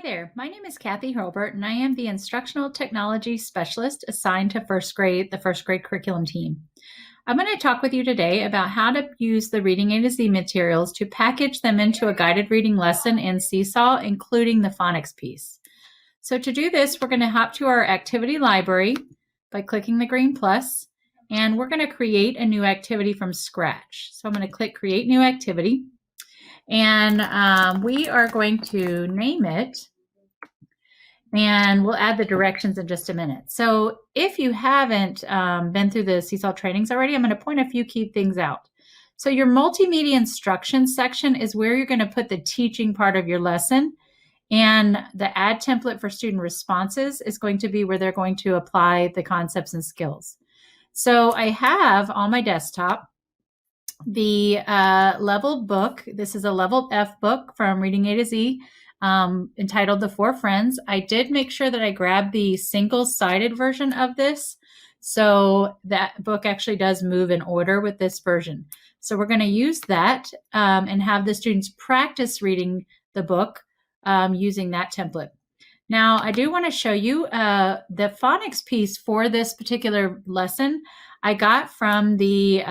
Hi there, my name is Kathy Hurlbert, and I am the Instructional Technology Specialist assigned to the first grade curriculum team. I'm going to talk with you today about how to use the Reading A to Z materials to package them into a guided reading lesson in Seesaw, including the phonics piece. So to do this, we're going to hop to our activity library by clicking the green plus, and we're going to create a new activity from scratch. So I'm going to click Create New Activity. And we are going to name it, and we'll add the directions in just a minute. So if you haven't been through the Seesaw trainings already, I'm going to point a few key things out. So your multimedia instruction section is where you're going to put the teaching part of your lesson, and the add template for student responses is going to be where they're going to apply the concepts and skills. So I have on my desktop the level book. This is a level F book from Reading A to Z, entitled The Four Friends. I did make sure that I grabbed the single-sided version of this, so that book actually does move in order with this version. So we're going to use that and have the students practice reading the book using that template. Now, I do want to show you the phonics piece for this particular lesson I got from the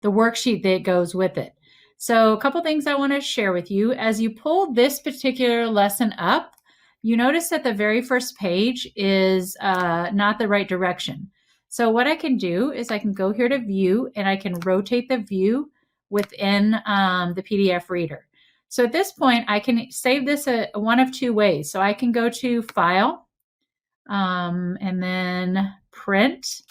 worksheet that goes with it. So a couple things I want to share with you. As you pull this particular lesson up, you notice that the very first page is not the right direction. So what I can do is I can go here to view, and I can rotate the view within the PDF reader. So at this point, I can save this one of two ways. So I can go to File and then Print.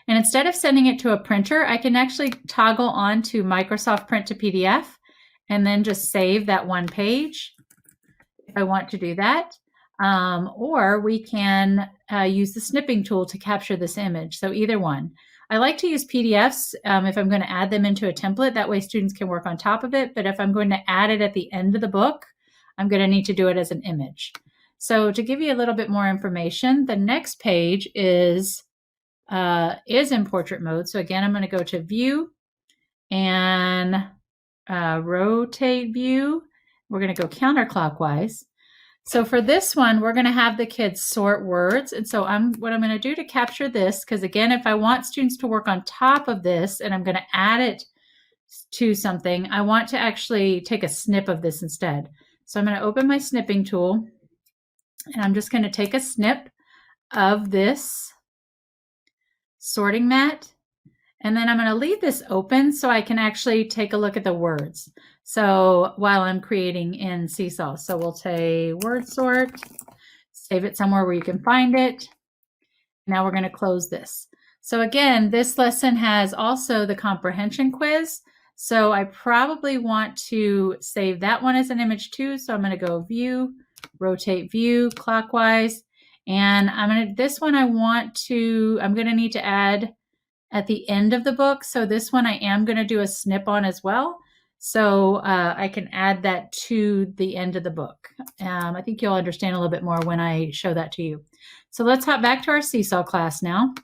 And instead of sending it to a printer, I can actually toggle on to Microsoft Print to PDF and then just save that one page if I want to do that. Or we can use the snipping tool to capture this image. So either one. I like to use PDFs if I'm going to add them into a template. That way students can work on top of it. But if I'm going to add it at the end of the book, I'm going to need to do it as an image. So to give you a little bit more information, the next page is in portrait mode. So again, I'm going to go to View and Rotate View. We're going to go counterclockwise. So for this one, we're going to have the kids sort words. And so what I'm going to do to capture this, because again, if I want students to work on top of this and I'm going to add it to something, I want to actually take a snip of this instead. So I'm going to open my snipping tool, and I'm just going to take a snip of this sorting mat, and then I'm going to leave this open so I can actually take a look at the words. So while I'm creating in Seesaw, so we'll say word sort, save it somewhere where you can find it. Now we're going to close this. So again, this lesson has also the comprehension quiz. So I probably want to save that one as an image too. So I'm going to go View, Rotate View clockwise. And this one I'm going to need to add at the end of the book. So this one I am going to do a snip on as well. So I can add that to the end of the book. I think you'll understand a little bit more when I show that to you. So let's hop back to our Seesaw class now.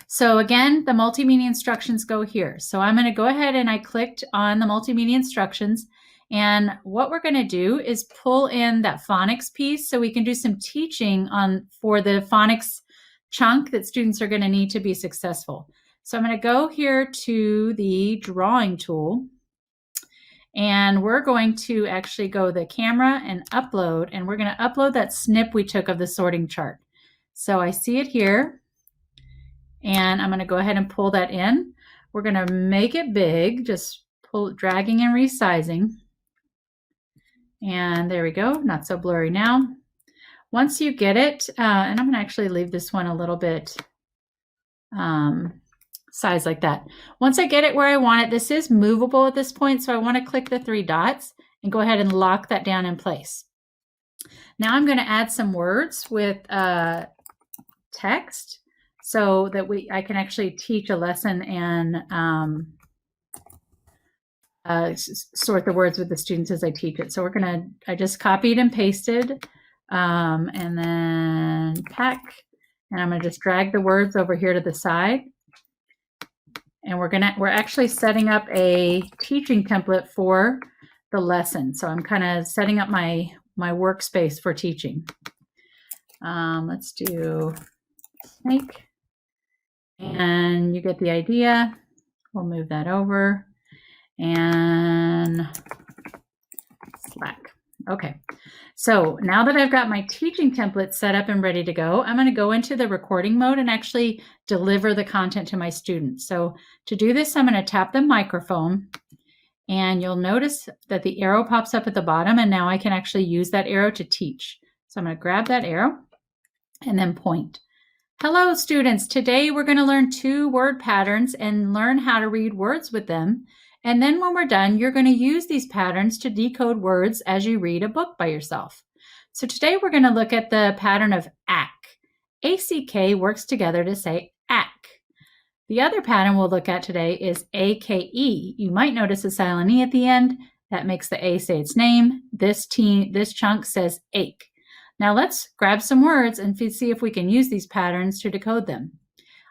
So again, the multimedia instructions go here. So I'm going to go ahead, and I clicked on the multimedia instructions. And what we're going to do is pull in that phonics piece so we can do some teaching for the phonics chunk that students are going to need to be successful. So I'm going to go here to the drawing tool, and we're going to actually go the camera and upload, and we're going to upload that snip we took of the sorting chart. So I see it here, and I'm going to go ahead and pull that in. We're going to make it big, just dragging and resizing. And there we go, not so blurry now. Once you get it, and I'm going to actually leave this one a little bit size like that. Once I get it where I want it, this is movable at this point, so I want to click the three dots and go ahead and lock that down in place. Now I'm going to add some words with text so that I can actually teach a lesson and sort the words with the students as I teach it. So I just copied and pasted, and then pack, and I'm going to just drag the words over here to the side. And we're actually setting up a teaching template for the lesson. So I'm kind of setting up my workspace for teaching. Let's do snake. And you get the idea. We'll move that over. And Slack. Okay. So now that I've got my teaching template set up and ready to go, I'm going to go into the recording mode and actually deliver the content to my students. So to do this, I'm going to tap the microphone, and you'll notice that the arrow pops up at the bottom, and now I can actually use that arrow to teach. So I'm going to grab that arrow and then point. Hello, students. Today we're going to learn 2 word patterns and learn how to read words with them. And then when we're done, you're going to use these patterns to decode words as you read a book by yourself. So today we're going to look at the pattern of ack. ACK works together to say ack. The other pattern we'll look at today is AKE. You might notice a silent E at the end. That makes the A say its name. This chunk says ache. Now let's grab some words and see if we can use these patterns to decode them.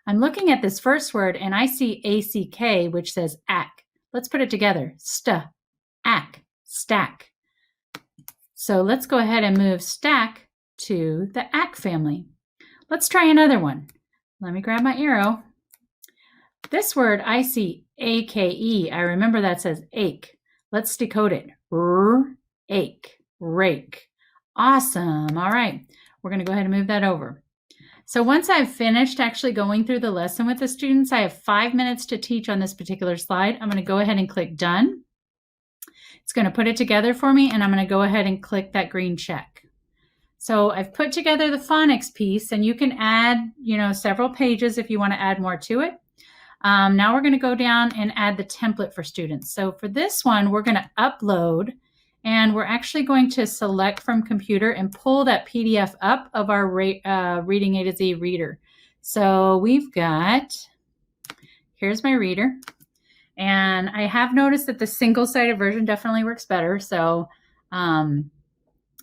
I'm looking at this first word and I see ACK, which says ack. Let's put it together. Ack, stack. So let's go ahead and move stack to the ack family. Let's try another one. Let me grab my arrow. This word I see AKE. I remember that says ache. Let's decode it. Ache, rake. Awesome. All right. We're going to go ahead and move that over. So once I've finished actually going through the lesson with the students, I have 5 minutes to teach on this particular slide. I'm going to go ahead and click done. It's going to put it together for me, and I'm going to go ahead and click that green check. So I've put together the phonics piece, and you can add, several pages if you want to add more to it. Now we're going to go down and add the template for students. So for this one, we're going to upload, and we're actually going to select from computer and pull that PDF up of our Reading A to Z reader. So we've got, here's my reader. And I have noticed that the single-sided version definitely works better. So I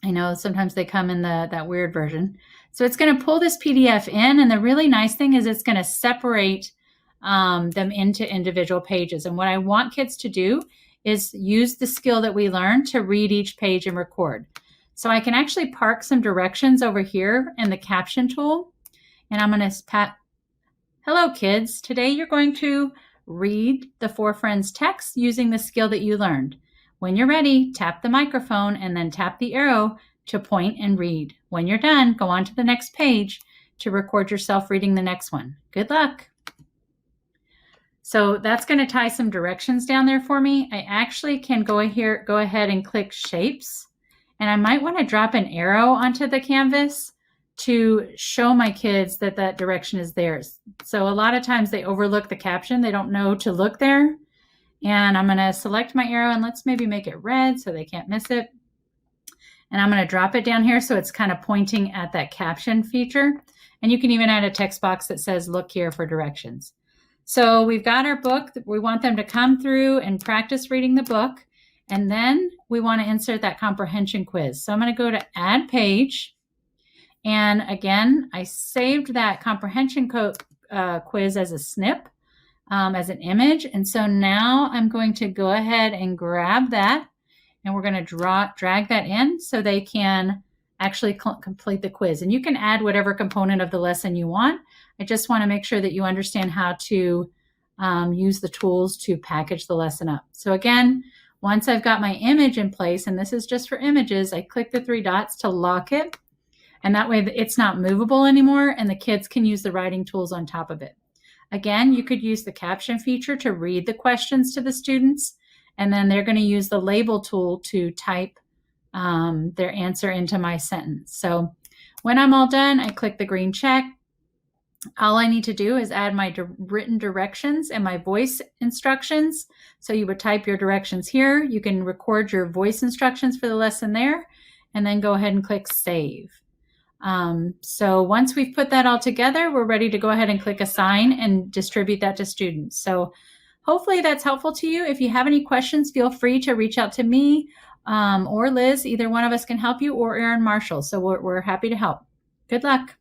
know sometimes they come in that weird version. So it's going to pull this PDF in. And the really nice thing is it's going to separate them into individual pages. And what I want kids to do is use the skill that we learned to read each page and record. So I can actually park some directions over here in the caption tool. And I'm going to hello kids. Today you're going to read the 4 Friends text using the skill that you learned. When you're ready, tap the microphone and then tap the arrow to point and read. When you're done, go on to the next page to record yourself reading the next one. Good luck. So that's going to tie some directions down there for me. I actually can go ahead and click shapes, and I might want to drop an arrow onto the canvas to show my kids that that direction is theirs. So a lot of times they overlook the caption. They don't know to look there. And I'm going to select my arrow, and let's maybe make it red so they can't miss it. And I'm going to drop it down here so it's kind of pointing at that caption feature. And you can even add a text box that says, look here for directions. So we've got our book. We want them to come through and practice reading the book. And then we want to insert that comprehension quiz. So I'm going to go to add page. And again, I saved that comprehension quiz as a snip, as an image. And so now I'm going to go ahead and grab that, and we're going to drag that in so they can actually complete the quiz. And you can add whatever component of the lesson you want. I just want to make sure that you understand how to use the tools to package the lesson up. So again, once I've got my image in place, and this is just for images, I click the 3 dots to lock it. And that way it's not movable anymore, and the kids can use the writing tools on top of it. Again, you could use the caption feature to read the questions to the students, and then they're going to use the label tool to type their answer into my sentence. So when I'm all done, I click the green check. All I need to do is add my written directions and my voice instructions. So you would type your directions here. You can record your voice instructions for the lesson there, and then go ahead and click save. So once we've put that all together, we're ready to go ahead and click assign and distribute that to students. So hopefully that's helpful to you. If you have any questions, feel free to reach out to me or Liz. Either one of us can help you, or Aaron Marshall. So we're happy to help. Good luck.